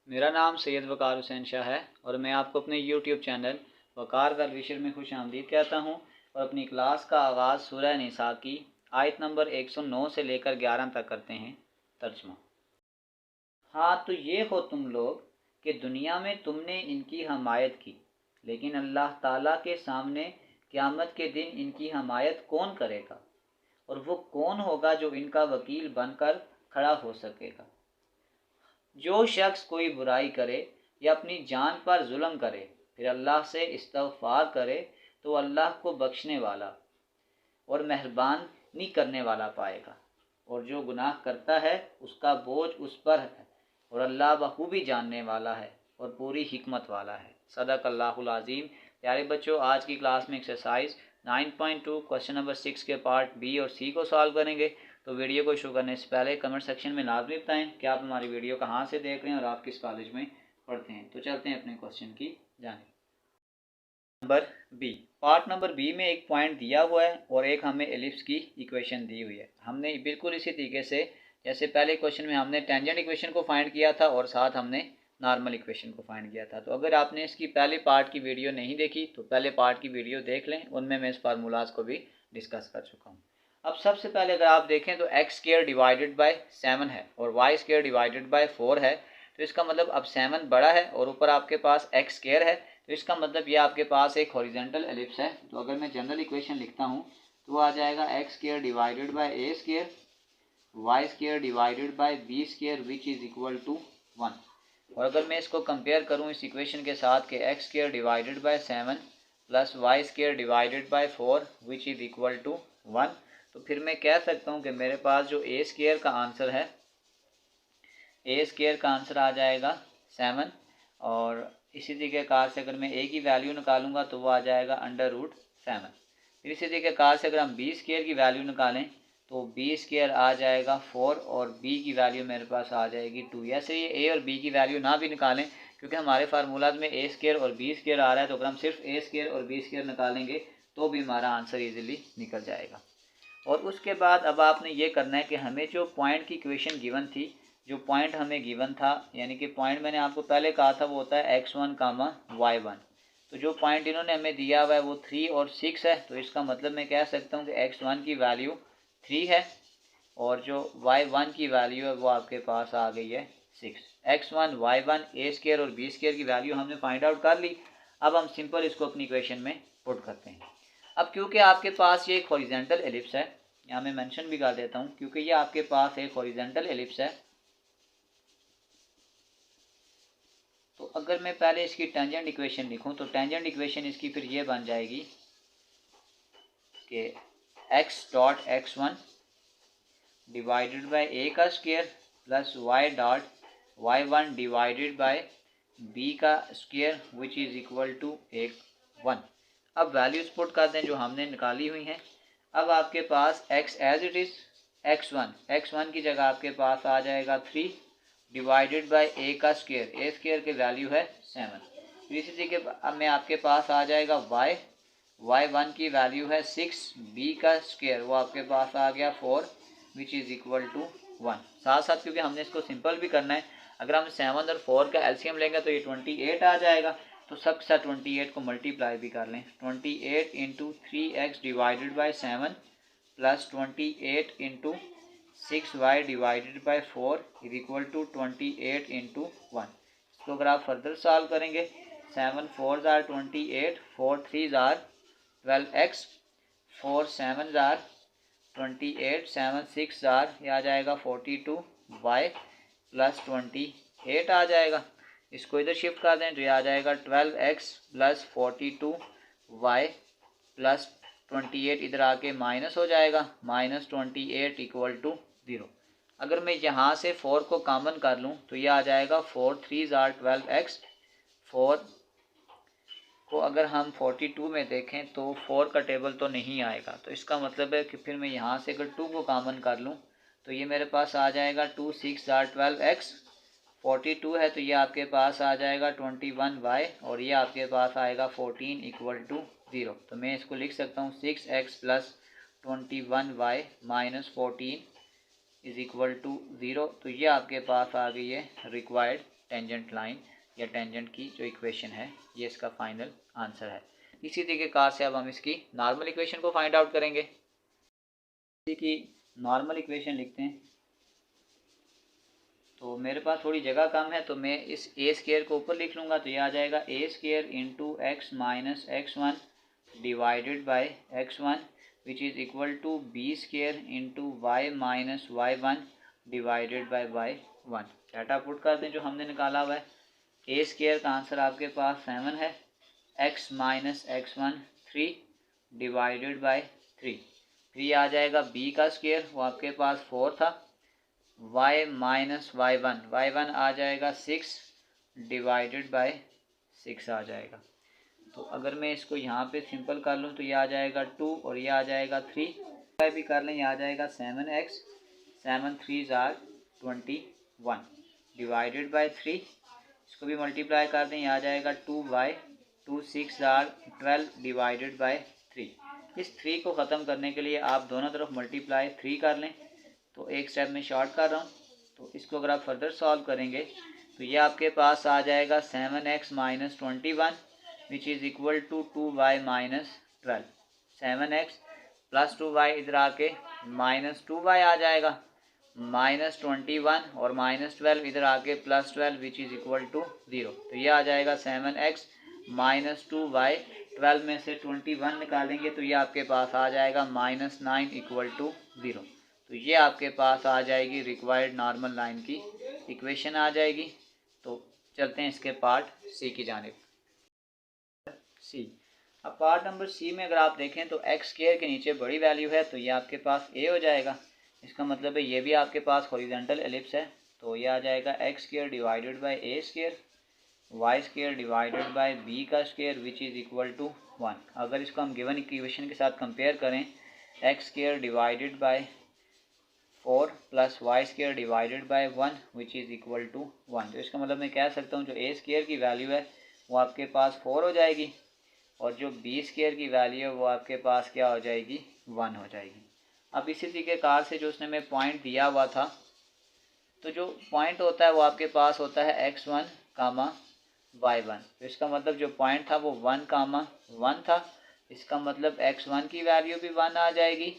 मेरा नाम सैयद वकार हुसैन शाह है और मैं आपको अपने YouTube चैनल वकार वेल विशर में खुशामदीद कहता हूँ और अपनी क्लास का आगाज़ सूरह निसा की आयत नंबर 109 से लेकर 11 तक करते हैं। तर्जुमा। हाँ तो ये हो तुम लोग कि दुनिया में तुमने इनकी हमायत की, लेकिन अल्लाह ताला के सामने क़यामत के दिन इनकी हमायत कौन करेगा और वो कौन होगा जो इनका वकील बनकर खड़ा हो सकेगा। जो शख्स कोई बुराई करे या अपनी जान पर जुल्म करे फिर अल्लाह से इस्तग़फ़ार करे तो अल्लाह को बख्शने वाला और मेहरबानी करने वाला पाएगा, और जो गुनाह करता है उसका बोझ उस पर है और अल्लाह बखूबी जानने वाला है और पूरी हिकमत वाला है। सदक़ल्लाहुल अज़ीम। प्यारे बच्चों, आज की क्लास में एक्सरसाइज 9.2 क्वेश्चन नंबर 6 के पार्ट बी और सी को सॉल्व करेंगे। तो वीडियो को शुरू करने से पहले कमेंट सेक्शन में लाजमी बताएं कि आप हमारी वीडियो कहाँ से देख रहे हैं और आप किस कॉलेज में पढ़ते हैं। तो चलते हैं अपने क्वेश्चन की जानिब। Number B, part number B में एक पॉइंट दिया हुआ है और एक हमें एलिप्स की इक्वेशन दी हुई है। हमने बिल्कुल इसी तरीके से जैसे पहले क्वेश्चन में हमने टेंजेंट इक्वेशन को फाइंड किया था और साथ हमने नॉर्मल इक्वेशन को फाइंड किया था। तो अगर आपने इसकी पहले पार्ट की वीडियो नहीं देखी तो पहले पार्ट की वीडियो देख लें, उनमें मैं इस फार्मूलाज को भी डिस्कस कर चुका हूँ। अब सबसे पहले अगर आप देखें तो एक्स स्क्वायर डिवाइडेड बाय 7 है और वाई स्क्वायर डिवाइडेड बाय 4 है। तो इसका मतलब अब 7 बड़ा है और ऊपर आपके पास एक्स स्क्वायर है, तो इसका मतलब ये आपके पास एक हॉरिजॉन्टल एलिप्स है। तो अगर मैं जनरल इक्वेशन लिखता हूँ तो वो आ जाएगा x square divided by a square y square divided by b square which is equal to 1। और अगर मैं इसको कंपेयर करूँ इस इक्वेशन के साथ कि x square divided by 7 plus y square divided by 4 which is equal to 1, तो फिर मैं कह सकता हूँ कि मेरे पास जो ए स्क्वायर का आंसर है, ए स्क्वायर का आंसर आ जाएगा 7। और इसी तरीके कार से अगर मैं ए की वैल्यू निकालूंगा तो वो आ जाएगा √7। फिर इसी तरीके कार से अगर हम बी स्क्वायर की वैल्यू निकालें तो बी स्क्वायर आ जाएगा 4 और बी की वैल्यू मेरे पास आ जाएगी 2। ऐसे ये ए और बी की वैल्यू ना भी निकालें क्योंकि हमारे फार्मूलाज में ए स्क्वायर और बी स्क्वायर आ रहा है, तो अगर हम सिर्फ ए स्क्वायर और बी स्क्वायर निकालेंगे तो भी हमारा आंसर ईजिली निकल जाएगा। और उसके बाद अब आपने ये करना है कि हमें जो पॉइंट की इक्वेशन गिवन थी, जो पॉइंट हमें गिवन था, यानी कि पॉइंट मैंने आपको पहले कहा था वो होता है x1, y1। तो जो पॉइंट इन्होंने हमें दिया हुआ है वो 3 और 6 है। तो इसका मतलब मैं कह सकता हूँ कि x1 की वैल्यू 3 है और जो y1 की वैल्यू है वो आपके पास आ गई है 6। x1, y1, ए स्क्वायर और बी स्क्वायर की वैल्यू हमने फाइंड आउट कर ली। अब हम सिंपल इसको अपनी इक्वेशन में पुट करते हैं। अब क्योंकि आपके पास ये एक हॉरिजॉन्टल एलिप्स है, यहाँ मैं मेंशन भी कर देता हूँ, क्योंकि ये आपके पास एक हॉरिजॉन्टल एलिप्स है, तो अगर मैं पहले इसकी टेंजेंट इक्वेशन लिखूँ तो टेंजेंट इक्वेशन इसकी फिर ये बन जाएगी कि x dot x1 divided by a का square plus y dot y1 divided by b का square which is equal to 1। अब वैल्यूज पुट कर दें जो हमने निकाली हुई हैं। अब आपके पास x as it is x1 की जगह आपके पास आ जाएगा 3 डिवाइडेड बाय ए का स्क्वायर, ए स्क्वायर की वैल्यू है 7। फिर इसी तरीके अब में आपके पास आ जाएगा y1 की वैल्यू है 6, b का स्क्वायर वो आपके पास आ गया 4 विच इज़ इक्वल टू 1। साथ साथ क्योंकि हमने इसको सिंपल भी करना है, अगर हम 7 और 4 का एलसीएम लेंगे तो ये 28 आ जाएगा। तो सब साथ 28 को मल्टीप्लाई भी कर लें, 28 into 3x divided by 7 plus 28 into 6y divided by 4 is equal to 28 into 1। इसको अगर आप फर्दर सॉल्व करेंगे 7 4s are 28, 4 3s are 12x, 4 7s are 28, 7 6 are ये आ जाएगा 42y प्लस 28 आ जाएगा। इसको इधर शिफ्ट कर दें तो ये आ जाएगा 12x प्लस 42y प्लस 28 इधर आके माइनस हो जाएगा, -28 इक्वल टू 0। अगर मैं यहाँ से 4 को कॉमन कर लूँ तो ये आ जाएगा 4 3s आर 12x। 4 को अगर हम 42 में देखें तो 4 का टेबल तो नहीं आएगा, तो इसका मतलब है कि फिर मैं यहाँ से अगर 2 को कॉमन कर लूँ तो ये मेरे पास आ जाएगा 2 6 आर 12x। 42 है तो ये आपके पास आ जाएगा 21y और ये आपके पास आएगा 14 इक्वल टू 0। तो मैं इसको लिख सकता हूँ 6x plus 21y minus 14 is equal to 0। तो ये आपके पास आ गई है रिक्वायर्ड टेंजेंट लाइन या टेंजेंट की जो इक्वेशन है, ये इसका फाइनल आंसर है। इसी तरीके से अब हम इसकी नॉर्मल इक्वेशन को फाइंड आउट करेंगे। इसी की नॉर्मल इक्वेशन लिखते हैं। तो मेरे पास थोड़ी जगह कम है तो मैं इस ए स्क्वायर को ऊपर लिख लूँगा, तो ये आ जाएगा a square into x minus x1 divided by x1 which is equal to b square into y minus y1 divided by y1। Data put कर दें जो हमने निकाला हुआ है। ए स्क्वायर का आंसर आपके पास 7 है, x minus x1 3 divided by 3 आ जाएगा। बी का स्क्वायर वो आपके पास 4 था, y माइनस y1 आ जाएगा 6 डिवाइडेड बाय 6 आ जाएगा। तो अगर मैं इसको यहाँ पे सिंपल कर लूँ तो ये आ जाएगा 2 और ये आ जाएगा 3 भी कर लें, ये आ जाएगा 7x 7 3 आर 21 डिवाइडेड बाय 3। इसको भी मल्टीप्लाई कर दें, ये आ जाएगा 2y 2 6 आर 12 डिवाइडेड बाय 3। इस 3 को ख़त्म करने के लिए आप दोनों तरफ मल्टीप्लाई 3 कर लें। तो एक स्टेप में शॉर्ट कर रहा हूँ, तो इसको अगर आप फर्दर सॉल्व करेंगे तो ये आपके पास आ जाएगा 7x minus 21 which is equal to 2y minus 12। 7x plus 2y इधर आके माइनस 2y आ जाएगा, माइनस 21 और माइनस 12 इधर आके plus 12 which is equal to 0। तो ये आ जाएगा 7x माइनस 2y, 12 में से 21 निकालेंगे तो ये आपके पास आ जाएगा माइनस 9 इक्वल टू 0। तो ये आपके पास आ जाएगी रिक्वायर्ड नॉर्मल लाइन की इक्वेशन आ जाएगी। तो चलते हैं इसके पार्ट सी की जानिब। सी, अब पार्ट नंबर सी में अगर आप देखें तो एक्स स्क्वायर के नीचे बड़ी वैल्यू है तो ये आपके पास ए हो जाएगा। इसका मतलब है ये भी आपके पास हॉरिजॉन्टल एलिप्स है, तो ये आ जाएगा x square divided by a square y square divided by b का square which is equal to 1। अगर इसको हम गिवन इक्वेशन के साथ कंपेयर करें, x square divided by 4 plus y square divided by 1 which is equal to 1। तो इसका मतलब मैं कह सकता हूँ जो ए स्क्वायर की वैल्यू है वो आपके पास 4 हो जाएगी और जो बी स्क्वायर की वैल्यू है वो आपके पास क्या हो जाएगी, 1 हो जाएगी। अब इसी तरीके से जो उसने मैं पॉइंट दिया हुआ था, तो जो पॉइंट होता है वो आपके पास होता है x1 कामा y1। तो इसका मतलब जो पॉइंट था वो 1 कामा 1 था। इसका मतलब x1 की वैल्यू भी 1 आ जाएगी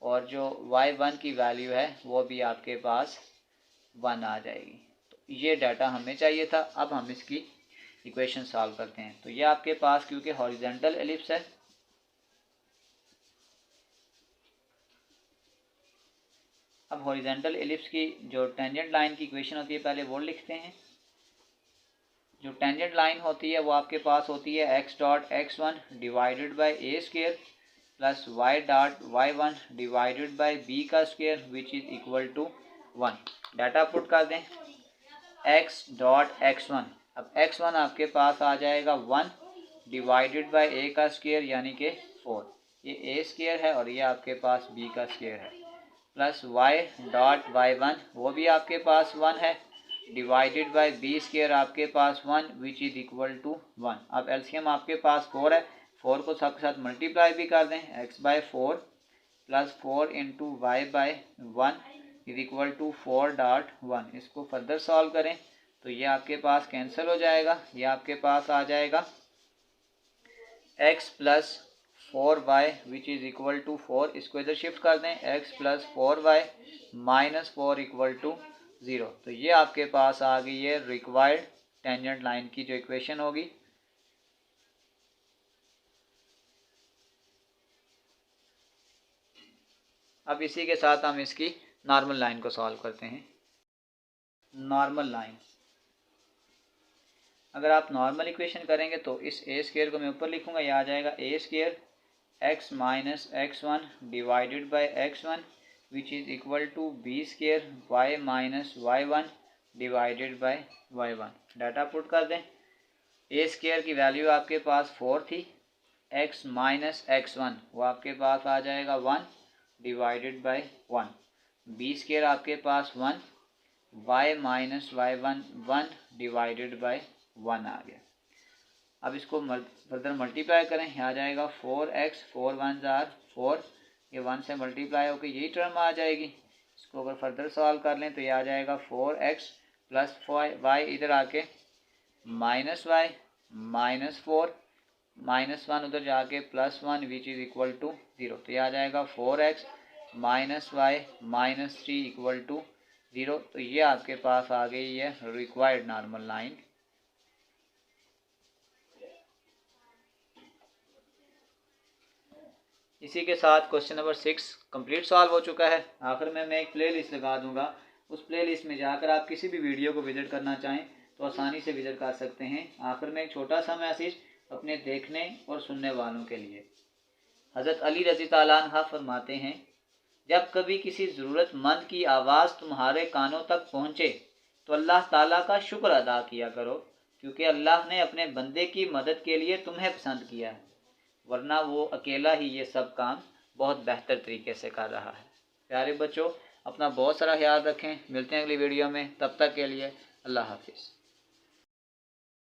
और जो y1 की वैल्यू है वो भी आपके पास 1 आ जाएगी। तो ये डाटा हमें चाहिए था। अब हम इसकी इक्वेशन सॉल्व करते हैं। तो ये आपके पास क्योंकि हॉरिजॉन्टल एलिप्स है, अब हॉरिजॉन्टल एलिप्स की जो टेंजेंट लाइन की इक्वेशन होती है पहले वो लिखते हैं। जो टेंजेंट लाइन होती है वो आपके पास होती है x dot x1 divided by a square plus y dot y1 divided by b का square which is equal to 1। Data put कर दें x डॉट x1। अब x1 आपके पास आ जाएगा 1 डिवाइडेड बाई a का स्क्वायर यानी कि 4। ये a स्क्वायर है और ये आपके पास b का स्क्वायर है, प्लस y डॉट y1 वो भी आपके पास 1 है डिवाइडेड बाई बी स्क्वायर आपके पास 1 विच इज़ इक्वल टू 1। अब एलसीएम आपके पास 4 है, 4 को सबके साथ मल्टीप्लाई भी कर दें, x by 4 plus 4 into y by 1 is equal to 4 dot 1। इसको फर्दर सॉल्व करें तो ये आपके पास कैंसिल हो जाएगा, ये आपके पास आ जाएगा x plus 4y which is equal to 4। इसको इधर शिफ्ट कर दें, x plus 4y minus 4 equal to 0। तो ये आपके पास आ गई है रिक्वायर्ड टेंजेंट लाइन की जो इक्वेशन होगी। अब इसी के साथ हम इसकी नॉर्मल लाइन को सॉल्व करते हैं। नॉर्मल लाइन, अगर आप नॉर्मल इक्वेशन करेंगे तो इस ए स्क्वायर को मैं ऊपर लिखूंगा, यह आ जाएगा a square x minus x1 divided by x1 which is equal to b square y minus y1 divided by y1। Data put कर दें, ए स्क्वायर की वैल्यू आपके पास 4 थी, x माइनस x1 वो आपके पास आ जाएगा 1 डिवाइडेड बाई 1, बी स्क्वायर आपके पास 1, y minus y1 1 divided by 1 आ गया। अब इसको फर्दर मल्टीप्लाई करें, यहाँ आ जाएगा 4x 4 1 जार 4, ये 1 से मल्टीप्लाई होकर यही टर्म आ जाएगी। इसको अगर फर्दर सॉल्व कर लें तो ये आ जाएगा 4x प्लस वाई इधर आके माइनस वाई माइनस 4 -1 उधर जाके +1 विच इज़ इक्वल टू 0। तो ये आ जाएगा 4x minus y minus 3 equal to 0। तो ये आपके पास आ गई है रिक्वायर्ड नॉर्मल लाइन। इसी के साथ क्वेश्चन नंबर 6 कंप्लीट सॉल्व हो चुका है। आखिर में मैं एक प्ले लिस्ट लगा दूंगा, उस प्ले लिस्ट में जाकर आप किसी भी वीडियो को विजिट करना चाहें तो आसानी से विजिट कर सकते हैं। आखिर में एक छोटा सा मैसेज अपने देखने और सुनने वालों के लिए। हज़रत अली रज़ी ताला अन्हा फरमाते हैं, जब कभी किसी ज़रूरतमंद की आवाज़ तुम्हारे कानों तक पहुँचे तो अल्लाह ताला का शुक्र अदा किया करो, क्योंकि अल्लाह ने अपने बंदे की मदद के लिए तुम्हें पसंद किया है, वरना वो अकेला ही ये सब काम बहुत बेहतर तरीके से कर रहा है। प्यारे बच्चों, अपना बहुत सारा ख्याल रखें। मिलते हैं अगली वीडियो में, तब तक के लिए अल्लाह हाफिज़।